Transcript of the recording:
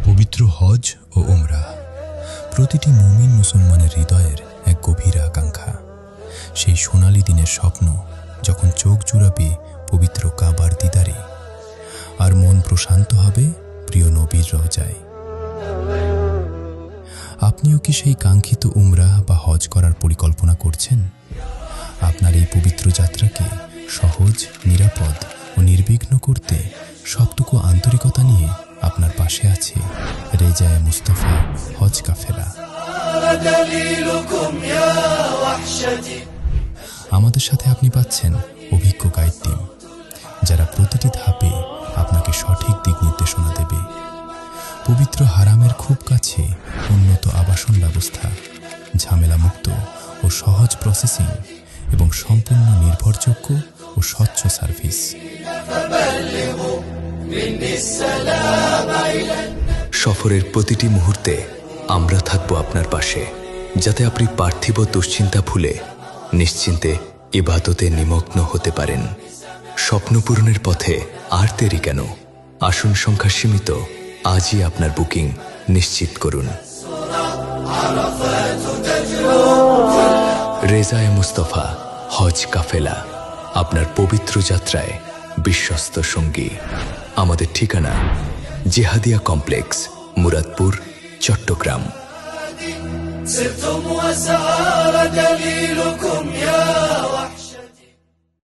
পবিত্র হজ ও উমরাহ প্রতিটি মুমিন মুসলমানের হৃদয়ের এক গভীর আকাঙ্ক্ষা। সেই সোনালী দিনের স্বপ্ন যখন চোখ জুড়াবে পবিত্র কাবার দিদারে, আর মন প্রশান্ত হবে প্রিয় নবীর রওজায়। আপনিও কি সেই কাঙ্ক্ষিত উমরাহ বা হজ করার পরিকল্পনা করছেন? আপনার এই পবিত্র যাত্রাকে সহজ, নিরাপদ ও নির্বিঘ্ন করতে সবটুকু আন্তরিকতা নিয়ে আপনার পাশে আছে রেজায়ে মুস্তাফা হজ কাফেলা। আমাদের সাথে আপনি পাচ্ছেন অভিজ্ঞ গাইড টিম, যারা প্রতিটি ধাপে আপনাকে সঠিক দিক নির্দেশনা দেবে। পবিত্র হারামের খুব কাছে উন্নত আবাসন ব্যবস্থা, ঝামেলামুক্ত ও সহজ প্রসেসিং এবং সম্পূর্ণ নির্ভরযোগ্য ও স্বচ্ছ সার্ভিস। সফরের প্রতিটি মুহূর্তে আমরা থাকব আপনার পাশে, যাতে আপনি পার্থিব দুশ্চিন্তা ভুলে নিশ্চিন্তে ইবাদতে নিমগ্ন হতে পারেন। স্বপ্ন পূরণের পথে আর দেরি কেন? আসন সংখ্যা সীমিত, আজই আপনার বুকিং নিশ্চিত করুন। রেজায়ে মুস্তাফা হজ কাফেলা, আপনার পবিত্র যাত্রায় বিশ্বস্ত সঙ্গী। আমাদের ঠিকানা জিহাদিয়া কমপ্লেক্স, মুরাদপুর, চট্টগ্রাম। سرتم وسار دليلكم يا